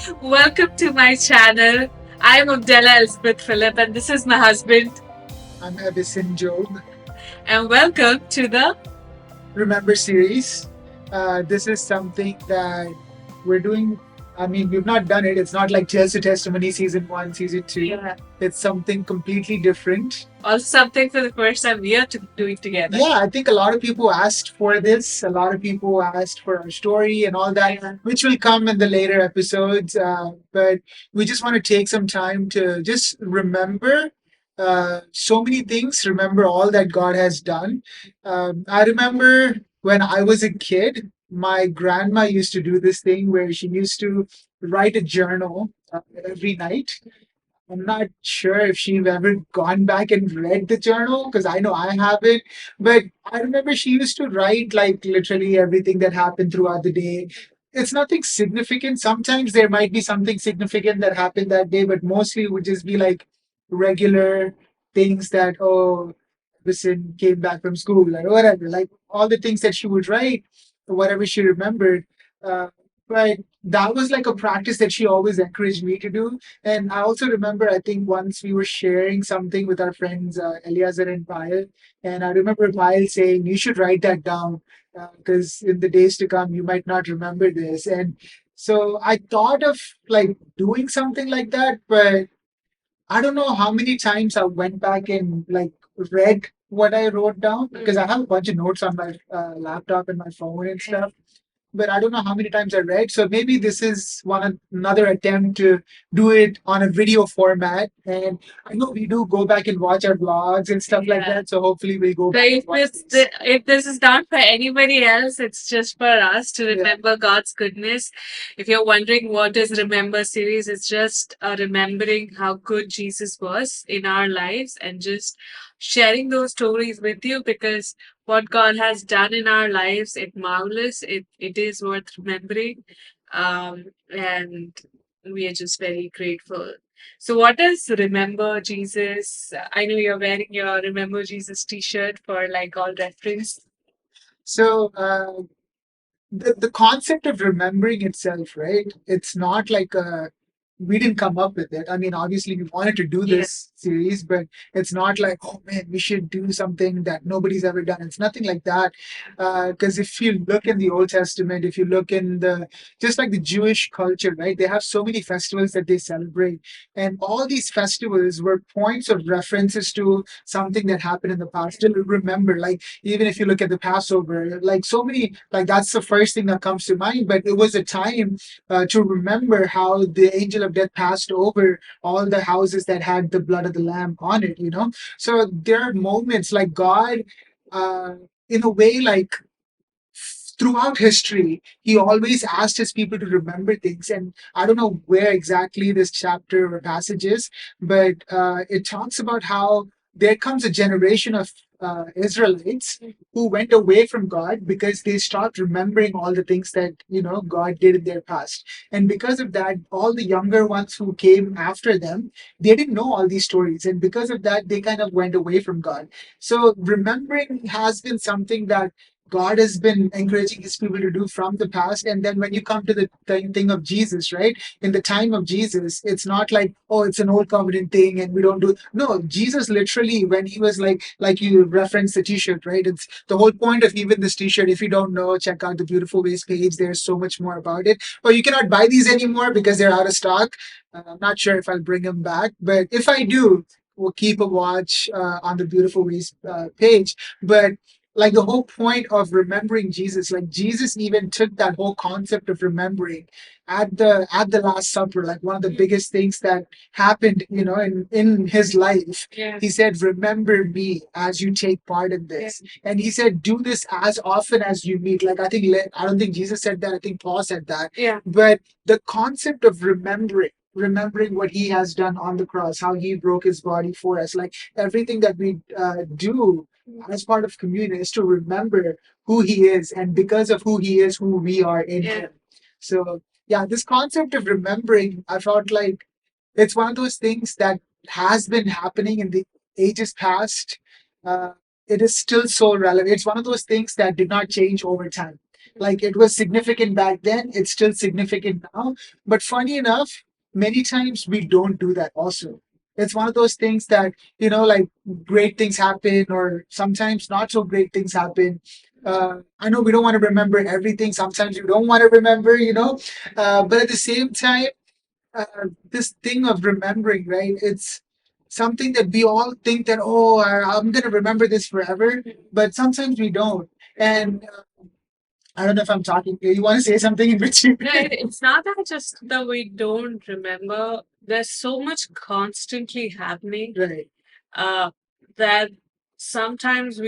Welcome to my channel. I'm Abdella Elspeth Phillip, and this is my husband. I'm Abyssin Job. And welcome to the Remember series. This is something that we're doing. I mean, we've not done it. It's not like Chelsea Testimony season 1, season 2. Yeah. It's something completely different. Also something for the first time we are doing together. Yeah, I think a lot of people asked for this. A lot of people asked for our story and all that, Yeah. which will come in the later episodes. But we just want to take some time to just remember so many things, remember all that God has done. I remember when I was a kid, my grandma used to do this thing where she used to write a journal every night. I'm not sure if she's ever gone back and read the journal because I know I haven't. But I remember she used to write like literally everything that happened throughout the day. It's nothing significant. Sometimes there might be something significant that happened that day, but mostly it would just be like regular things that, oh, Listen came back from school or whatever, like all the things that she would write, whatever she remembered. Uh, but that was like a practice that she always encouraged me to do. And I also remember, I think once we were sharing something with our friends, Eliezer and Payal, and I remember Payal saying, you should write that down because in the days to come, you might not remember this. And so I thought of like doing something like that, but I don't know how many times I went back and like read what I wrote down because I have a bunch of notes on my laptop and my phone and stuff, but I don't know how many times I read. So maybe this is another attempt to do it on a video format. And I know we do go back and watch our vlogs and stuff like Yeah. that. So hopefully we'll go So back and watch this. if this is not for anybody else, it's just for us to Yeah. remember God's goodness. If you're wondering what is Remember series, it's just remembering how good Jesus was in our lives and just sharing those stories with you because what God has done in our lives, it's marvelous. It is worth remembering. And we are just very grateful. So, what does Remember Jesus? I know you're wearing your Remember Jesus t shirt for like all reference. So the concept of remembering itself, right? It's not like we didn't come up with it. I mean, obviously we wanted to do Yeah. this series, but it's not like, oh man, we should do something that nobody's ever done. It's nothing like that. Because if you look in the Old Testament, if you look in the just like the Jewish culture, right? They have so many festivals that they celebrate, and all these festivals were points of references to something that happened in the past. Still remember, like even if you look at the Passover, like so many, like that's the first thing that comes to mind. But it was a time to remember how the angel of death passed over all the houses that had the blood of the lamb on it, you know? So there are moments like God, uh, in a way, like throughout history, he always asked his people to remember things. And I don't know where exactly this chapter or passage is, but it talks about how there comes a generation of Israelites who went away from God because they stopped remembering all the things that God did in their past. And because of that, all the younger ones who came after them, they didn't know all these stories. And because of that, they kind of went away from God. So remembering has been something that God has been encouraging his people to do from the past. And then when you come to the thing of Jesus, right? In the time of Jesus, it's not like, oh, it's an old covenant thing and we don't do. No, Jesus literally, when he was like you referenced the t shirt, right? It's the whole point of even this t shirt. If you don't know, check out the Beautiful Ways page. There's so much more about it. But you cannot buy these anymore because they're out of stock. I'm not sure if I'll bring them back, but if I do, we'll keep a watch on the Beautiful Ways page. But like the whole point of remembering Jesus, like Jesus even took that whole concept of remembering at the Last Supper, like one of the biggest things that happened, in his life. Yeah. He said, remember me as you take part in this. And he said, do this as often as you meet. Like I don't think Jesus said that, I think Paul said that. Yeah. But the concept of remembering what he has done on the cross, how he broke his body for us, like everything that we do as part of communion is to remember who he is, and because of who he is, who we are in him. So yeah, this concept of remembering, I felt like it's one of those things that has been happening in the ages past. uh, it is still so relevant. It's one of those things that did not change over time. Like it was significant back then, it's still significant now. But funny enough, many times we don't do that also. It's one of those things that, like great things happen, or sometimes not so great things happen. I know we don't want to remember everything. Sometimes you don't want to remember, but at the same time, this thing of remembering, right? It's something that we all think that, oh, I'm going to remember this forever, but sometimes we don't. And I don't know if I'm talking. You want to say something in between? No, it's not that just that we don't remember. There's so much constantly happening Right. uh, that sometimes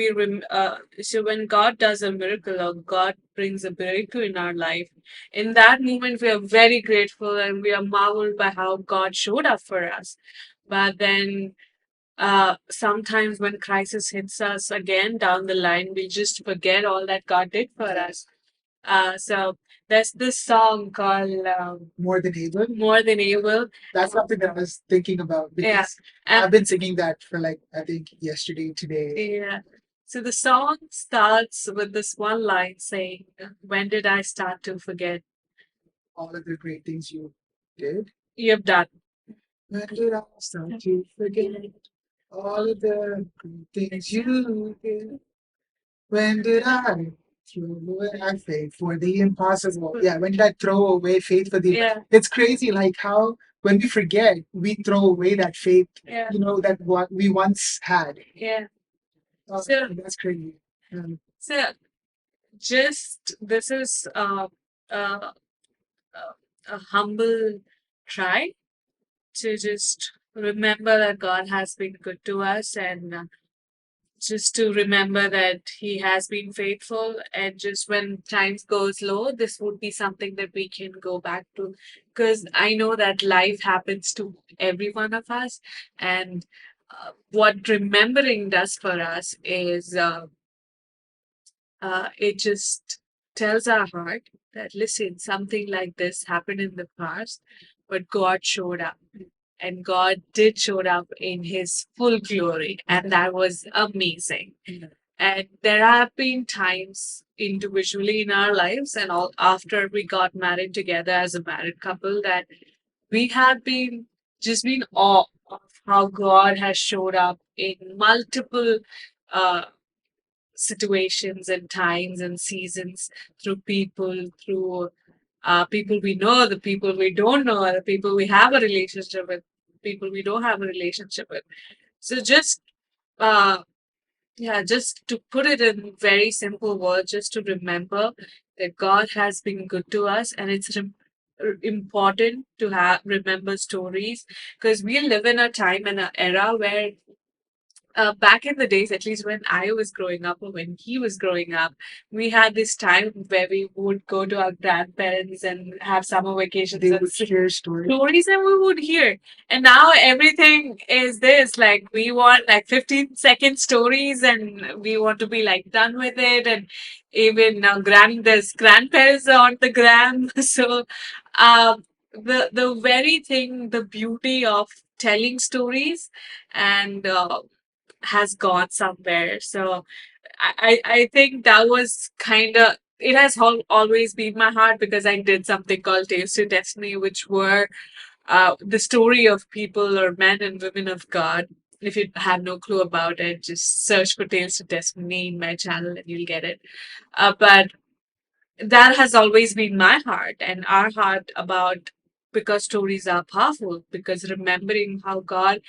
so when God does a miracle or God brings a breakthrough in our life, in that moment we are very grateful and we are marveled by how God showed up for us. But then sometimes when crisis hits us again down the line, we just forget all that God did for us. So there's this song called More than able. More Than Able. That's something that I was thinking about Yeah. because I've been singing that for like, I think yesterday, today. Yeah. So the song starts with this one line saying, when did I start to forget All of the great things you did. you've done? When did I start to forget all of the great things you did? When did I throw away faith for the impossible? Yeah, when did I throw away faith for the? Yeah. It's crazy, like how when we forget, we throw away that faith, Yeah. that what we once had. Yeah. So that's crazy. So just this is uh, a humble try to just remember that God has been good to us and just to remember that he has been faithful, and just when times goes low, this would be something that we can go back to, because I know that life happens to every one of us. And what remembering does for us is it just tells our heart that, listen, something like this happened in the past, but God showed up. And God did show up in his full glory, and that was amazing. And there have been times individually in our lives and all after we got married together as a married couple that we have been awe of how God has showed up in multiple uh, situations and times and seasons through people, through people we know, the people we don't know, the people we have a relationship with, people we don't have a relationship with. So uh, just to put it in very simple words, just to remember that God has been good to us, and it's important to have remember stories, because we live in a time and an era where back in the days, at least when I was growing up or when he was growing up, we had this time where we would go to our grandparents and have summer vacations They and would share stories. stories, and we would hear. And now everything is this, like we want like 15-second stories and we want to be like done with it. And even now there's grandparents on the gram. So the very thing, the beauty of telling stories and has gone somewhere. So I think that was kind of, it has always been my heart, because I did something called Taste of Destiny, which were the story of people or men and women of God. If you have no clue about it, just search for Tales of Destiny in my channel and you'll get it. But that has always been my heart and our heart about, because stories are powerful, because remembering how God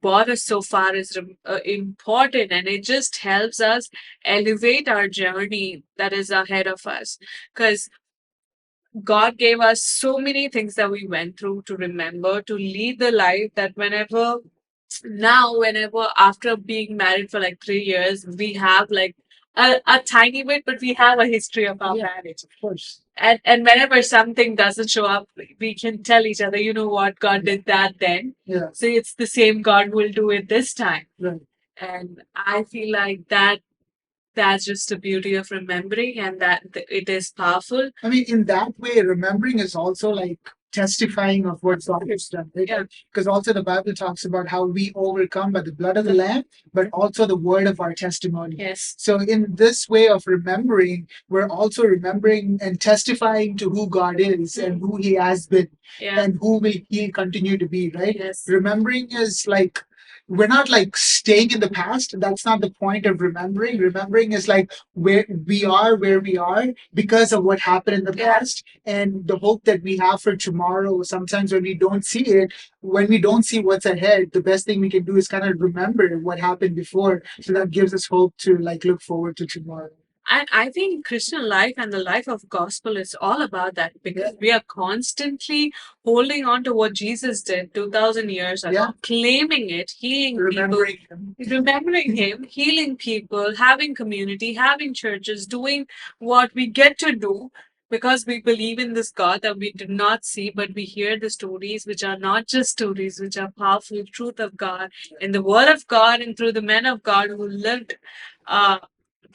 brought us so far is important, and it just helps us elevate our journey that is ahead of us, because God gave us so many things that we went through to remember, to lead the life that whenever after being married for like 3 years, we have like a tiny bit, but we have a history of our marriage. Of course. And whenever something doesn't show up, we can tell each other, you know what, God did that then. Yeah. So it's the same God will do it this time. Right. And I feel like that's just the beauty of remembering, and that it is powerful. I mean, in that way, remembering is also like testifying of what God has done, right? Yeah. Because also the Bible talks about how we overcome by the blood of the Lamb, but also the word of our testimony. Yes. So in this way of remembering, we're also remembering and testifying to who God is and who He has been, Yeah. and who will He continue to be, right? Yes. Remembering is like, we're not like staying in the past. That's not the point of remembering. Remembering is like where we are because of what happened in the Yeah. past, and the hope that we have for tomorrow. Sometimes when we don't see it, when we don't see what's ahead, the best thing we can do is kind of remember what happened before. So that gives us hope to like look forward to tomorrow. And I think Christian life and the life of gospel is all about that, because we are constantly holding on to what Jesus did 2000 years ago, Yeah. claiming it, healing Remembering people, Him. remembering Him, healing people, having community, having churches, doing what we get to do because we believe in this God that we do not see, but we hear the stories, which are not just stories, which are powerful truth of God in the Word of God and through the men of God who lived. Uh,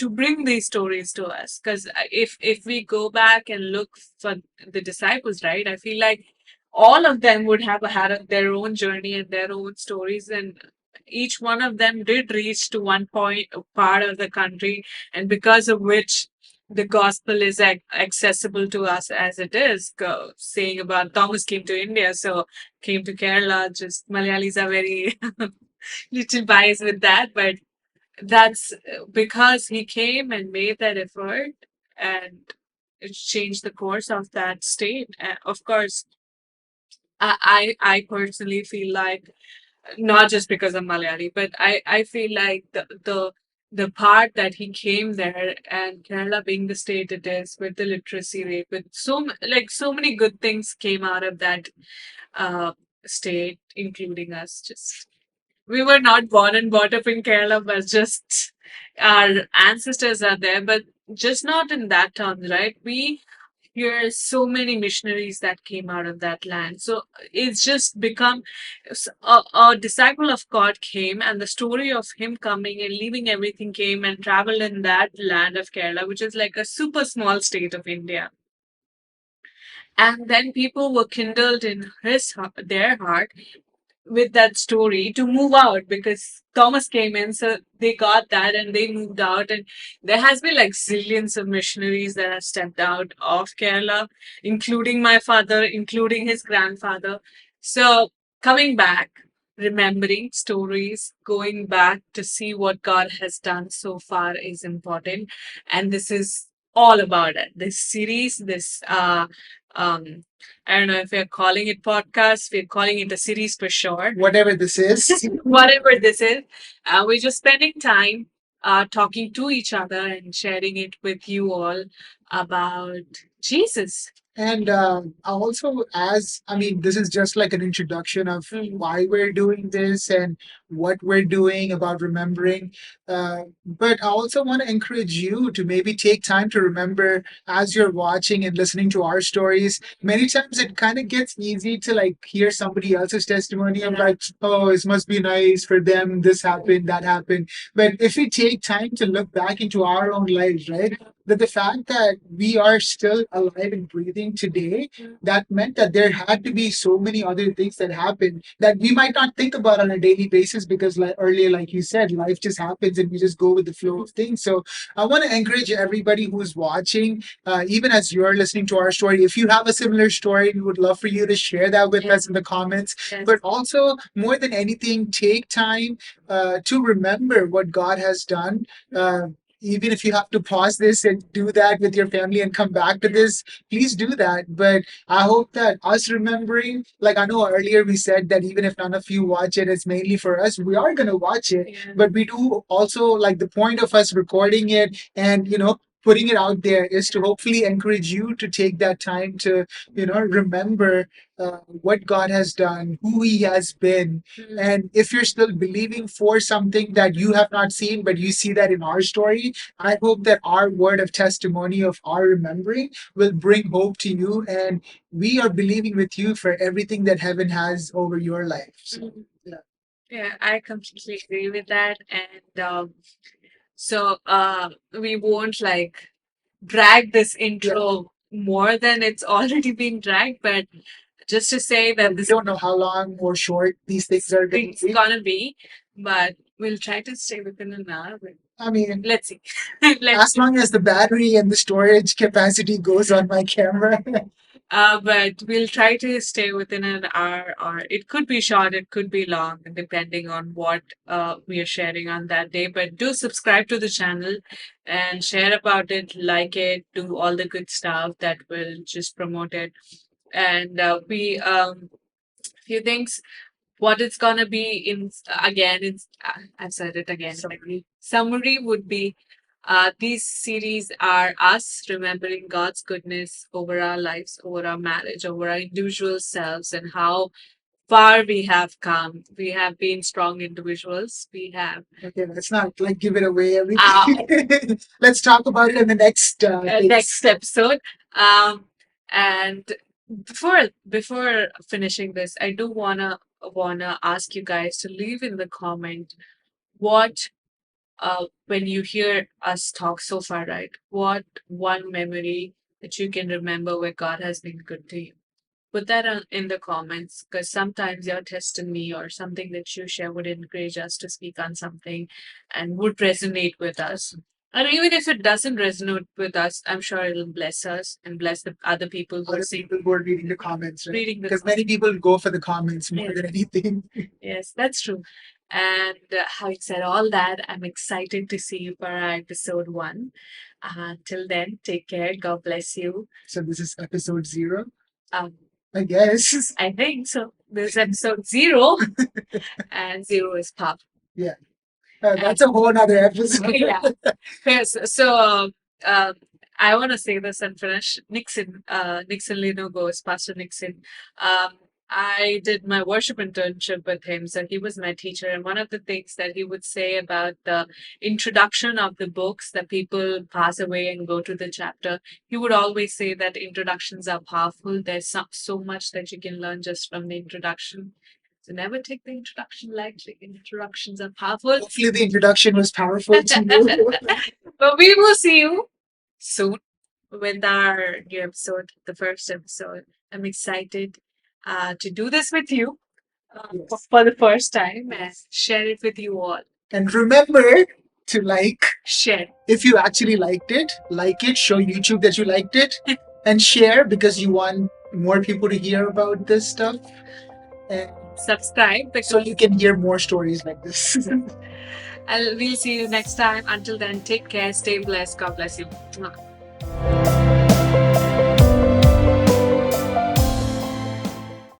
to bring these stories to us, because if we go back and look for the disciples, right, I feel like all of them would have had their own journey and their own stories, and each one of them did reach to one point part of the country, and because of which the gospel is accessible to us as it is. Saying about Thomas came to India, so came to Kerala. Just Malayalis are very little biased with that, but that's because he came and made that effort, and it changed the course of that state. Of course, I personally feel like, not just because I'm Malayali, but I feel like the part that he came there, and Kerala being the state it is, with the literacy rate, with like so many good things came out of that uh, state, including us. Just we were not born and brought up in Kerala, but just our ancestors are there, but just not in that terms, right? We hear so many missionaries that came out of that land. So it's just become a disciple of God came, and the story of him coming and leaving everything came and traveled in that land of Kerala, which is like a super small state of India. And then people were kindled in their heart with that story to move out, because Thomas came in, so they got that and they moved out. And there has been like zillions of missionaries that have stepped out of Kerala, including my father, including his grandfather. So coming back, remembering stories, going back to see what God has done so far is important. And this is all about it. This series, this um I don't know if we're calling it podcast, we're calling it a series for sure. Whatever this is. Whatever this is, we're just spending time talking to each other and sharing it with you all about Jesus. And also, as I mean, this is just like an introduction of why we're doing this and what we're doing about remembering. But I also want to encourage you to maybe take time to remember as you're watching and listening to our stories. Many times it kind of gets easy to like hear somebody else's testimony and like, oh, it must be nice for them. This happened, that happened. But if we take time to look back into our own lives, right? That the fact that we are still alive and breathing today, that meant that there had to be so many other things that happened that we might not think about on a daily basis, because like earlier, like you said, life just happens and we just go with the flow of things. So I want to encourage everybody who's watching, even as you're listening to our story, if you have a similar story, we would love for you to share that with us in the comments. But also, more than anything, take time to remember what God has done. Even if you have to pause this and do that with your family and come back to this, please do that. But I hope that us remembering, like I know earlier we said that even if none of you watch it, it's mainly for us. We are going to watch it, but we do also like the point of us recording it and, putting it out there is to hopefully encourage you to take that time to, remember what God has done, who He has been. And if you're still believing for something that you have not seen, but you see that in our story, I hope that our word of testimony of our remembering will bring hope to you. And we are believing with you for everything that heaven has over your life. So, yeah. Yeah, I completely agree with that. And so we won't like drag this Yeah. intro more than it's already been dragged, but just to say that We this don't know how long or short these things are going thing's to be. gonna be, but we'll try to stay within an hour. But I mean, let's see. Let's as long as the battery and the storage capacity goes on my camera. but we'll try to stay within an hour, or it could be short, it could be long, depending on what we are sharing on that day. But do subscribe to the channel and share about it, like it, do all the good stuff that will just promote it. And we few things. What it's gonna be in again, it's I've said it again. Summary would be these series are us remembering God's goodness over our lives, over our marriage, over our individual selves, and how far we have come. We have been strong individuals. We have Okay, let's not like give it away everything. Let's talk about it in the next next episode. And before finishing this, I do wanna ask you guys to leave in the comment what when you hear us talk so far, right? What one memory that you can remember where God has been good to you? Put that in the comments, because sometimes your testimony or something that you share would encourage us to speak on something and would resonate with us. And even if it doesn't resonate with us, I'm sure it'll bless us and bless the other people who are other seeing, people who are reading the comments, right? reading the Because many people go for the comments more Yeah. than anything. Yes, that's true. And having said all that, I'm excited to see you for our episode 1. Till then, take care. God bless you. So this is episode 0, Um, I guess. I think so. This is episode 0, and 0 is pop. Yeah. That's a whole other episode. Yeah. Yes. So um, I want to say this and finish. Nixon Lino goes, Pastor Nixon. I did my worship internship with him, so he was my teacher. And one of the things that he would say about the introduction of the books that people pass away and go to the chapter, he would always say that introductions are powerful. There's so much that you can learn just from the introduction. So never take the introduction lightly. Introductions are powerful. Hopefully the introduction was powerful to you. But we will see you soon with our new episode, the first episode. I'm excited to do this with you Yes. for the first time and share it with you all. And remember to like, Share. if you actually liked it, like it, show YouTube that you liked it, and share because you want more people to hear about this stuff. And Subscribe because so you can hear more stories like this. we'll see you next time. Until then, take care, stay blessed. God bless you. Mwah.